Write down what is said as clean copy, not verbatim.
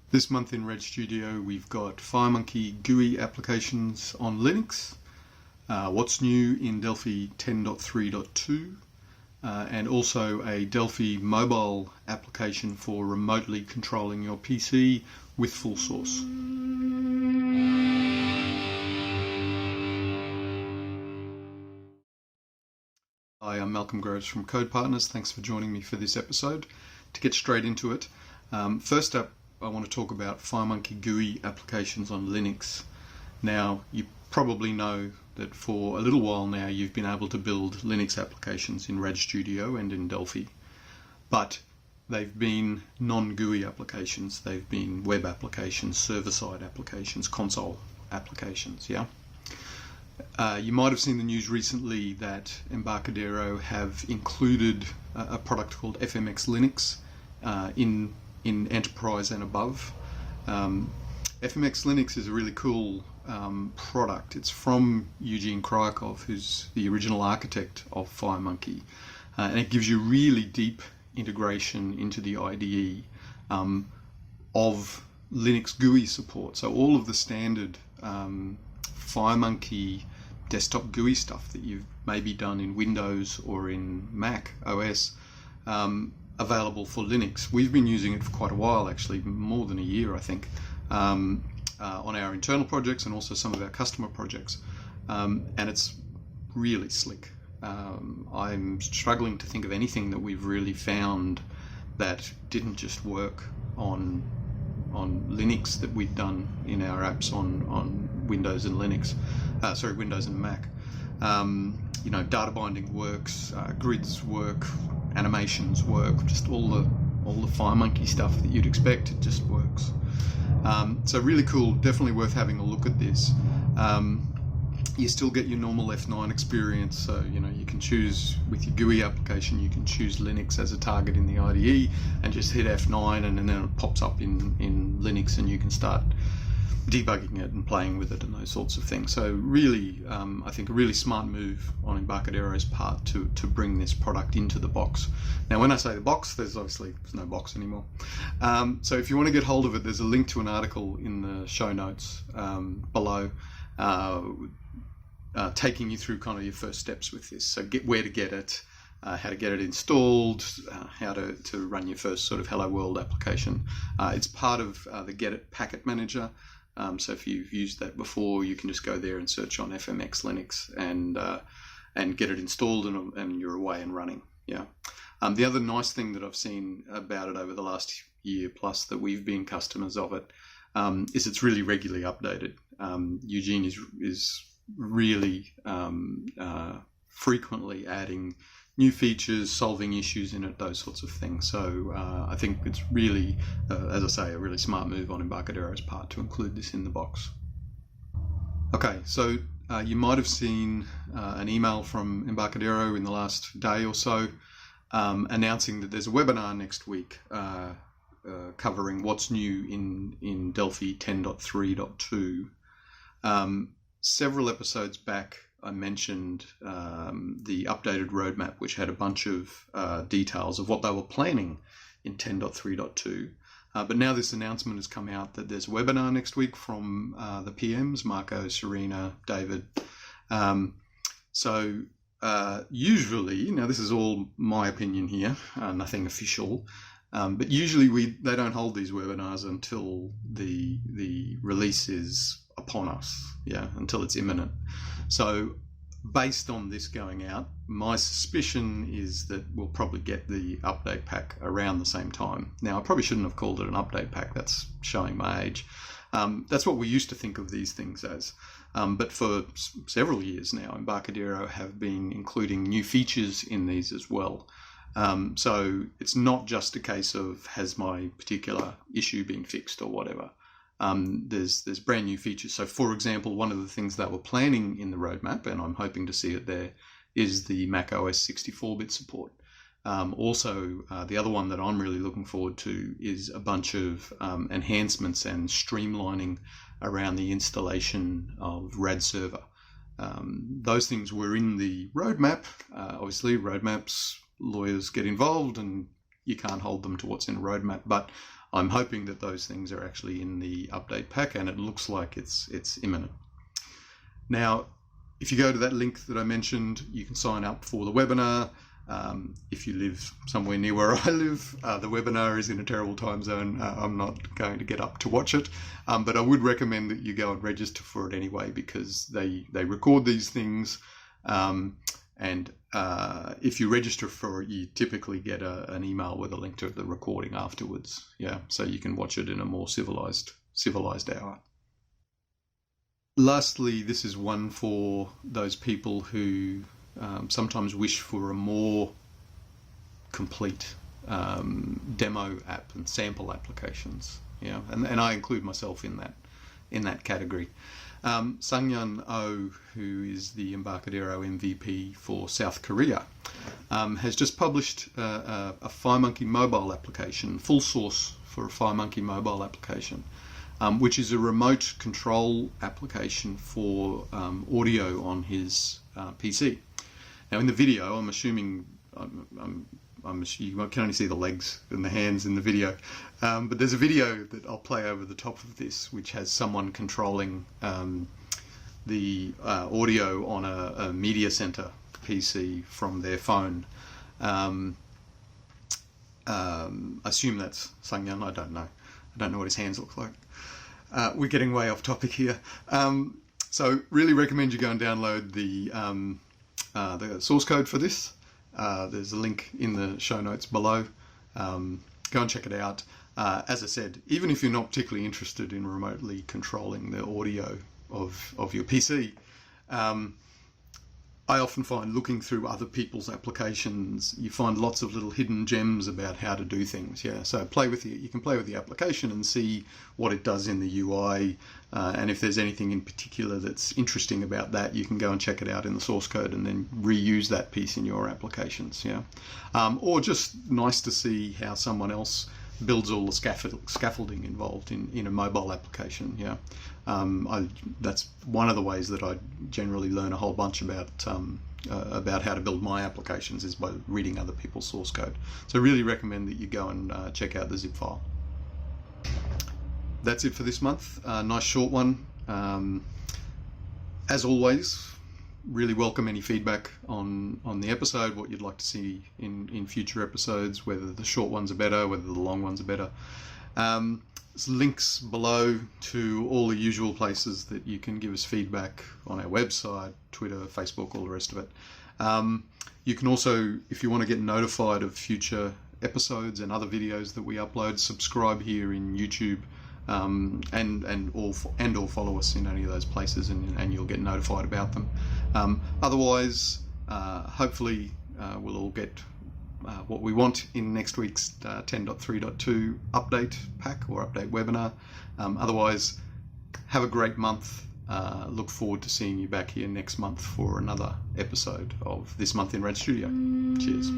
This month in RAD Studio, we've got FireMonkey GUI applications on Linux, what's new in Delphi 10.3.2, and also a Delphi mobile application for remotely controlling your PC with full source. Hi, I'm Malcolm Groves from Code Partners. Thanks for joining me for this episode. To get straight into it, first up, I want to talk about FireMonkey GUI applications on Linux. Now, you probably know that for a little while now you've been able to build Linux applications in RAD Studio and in Delphi, but they've been non-GUI applications. They've been web applications, server-side applications, console applications, yeah? You might have seen the news recently that Embarcadero have included a product called FMX Linux in enterprise and above. FMX Linux is a really cool product. It's from Eugene Kryakov, who's the original architect of FireMonkey, and it gives you really deep integration into the IDE of Linux GUI support. So all of the standard FireMonkey desktop GUI stuff that you've maybe done in Windows or in Mac OS, available for Linux. We've been using it for quite a while, actually, more than a year, I think, on our internal projects and also some of our customer projects. And it's really slick. I'm struggling to think of anything that we've really found that didn't just work on Linux that we've done in our apps on Windows and Linux, Windows and Mac. Data binding works, grids work, animations work, just all the FireMonkey stuff that you'd expect, it just works. So really cool, definitely worth having a look at this. You still get your normal F9 experience, so you can choose with your GUI application, you can choose Linux as a target in the IDE and just hit F9 and then it pops up in Linux and you can start debugging it and playing with it and those sorts of things. So really, I think a really smart move on Embarcadero's part to bring this product into the box. Now, when I say the box, there's no box anymore. So if you want to get hold of it, there's a link to an article in the show notes below, taking you through kind of your first steps with this. So where to get it, how to get it installed, how to run your first sort of Hello World application. It's part of the Get It packet manager. So if you've used that before, you can just go there and search on FMX Linux and get it installed and you're away and running. Yeah. The other nice thing that I've seen about it over the last year plus that we've been customers of it is it's really regularly updated. Eugene is really frequently adding new features, solving issues in it, those sorts of things. So I think it's really, as I say, a really smart move on Embarcadero's part to include this in the box. Okay, so you might have seen an email from Embarcadero in the last day or so announcing that there's a webinar next week covering what's new in Delphi 10.3.2. Several episodes back, I mentioned the updated roadmap, which had a bunch of details of what they were planning in 10.3.2. But now this announcement has come out that there's a webinar next week from the PMs, Marco, Serena, David. Usually, now this is all my opinion here, nothing official, but usually they don't hold these webinars until the release is upon us, until it's imminent. So based on this going out, my suspicion is that we'll probably get the update pack around the same time. Now, I probably shouldn't have called it an update pack. That's showing my age. That's what we used to think of these things as. But for several years now, Embarcadero have been including new features in these as well. So it's not just a case of has my particular issue been fixed or whatever. There's brand new features. So, for example, one of the things that we're planning in the roadmap, and I'm hoping to see it there, is the Mac OS 64-bit support. Also, the other one that I'm really looking forward to is a bunch of enhancements and streamlining around the installation of RAD server. Those things were in the roadmap. Obviously, roadmaps, lawyers get involved and you can't hold them to what's in a roadmap, but I'm hoping that those things are actually in the update pack, and it looks like it's imminent. Now, if you go to that link that I mentioned, you can sign up for the webinar. If you live somewhere near where I live, the webinar is in a terrible time zone. I'm not going to get up to watch it, but I would recommend that you go and register for it anyway, because they record these things, and if you register for it, you typically get an email with a link to the recording afterwards. Yeah, so you can watch it in a more civilized hour. Lastly, this is one for those people who sometimes wish for a more complete demo app and sample applications. Yeah, and I include myself in that category. Sangyan Oh, who is the Embarcadero MVP for South Korea, has just published a FireMonkey mobile application, full source for a FireMonkey mobile application, which is a remote control application for audio on his PC. Now, in the video, I'm assuming you can only see the legs and the hands in the video, but there's a video that I'll play over the top of this, which has someone controlling the audio on a media center PC from their phone. I assume that's Sangyan. I don't know. I don't know what his hands look like. We're getting way off topic here. So really recommend you go and download the source code for this. There's a link in the show notes below. Go and check it out. As I said, even if you're not particularly interested in remotely controlling the audio of your PC, I often find looking through other people's applications, you find lots of little hidden gems about how to do things. Yeah, so you can play with the application and see what it does in the UI, and if there's anything in particular that's interesting about that, you can go and check it out in the source code and then reuse that piece in your applications. Yeah, or just nice to see how someone else builds all the scaffolding involved in a mobile application. Yeah, that's one of the ways that I generally learn a whole bunch about how to build my applications, is by reading other people's source code. So I really recommend that you go and check out the zip file. That's it for this month. Nice short one. As always, really welcome any feedback on the episode, what you'd like to see in future episodes, whether the short ones are better, whether the long ones are better. There's links below to all the usual places that you can give us feedback on our website, Twitter, Facebook, all the rest of it. You can also, if you want to get notified of future episodes and other videos that we upload, subscribe here in YouTube, or follow us in any of those places, and you'll get notified about them. Otherwise, hopefully we'll all get what we want in next week's 10.3.2 update pack or update webinar. Otherwise, have a great month. Look forward to seeing you back here next month for another episode of This Month in RAD Studio. Cheers.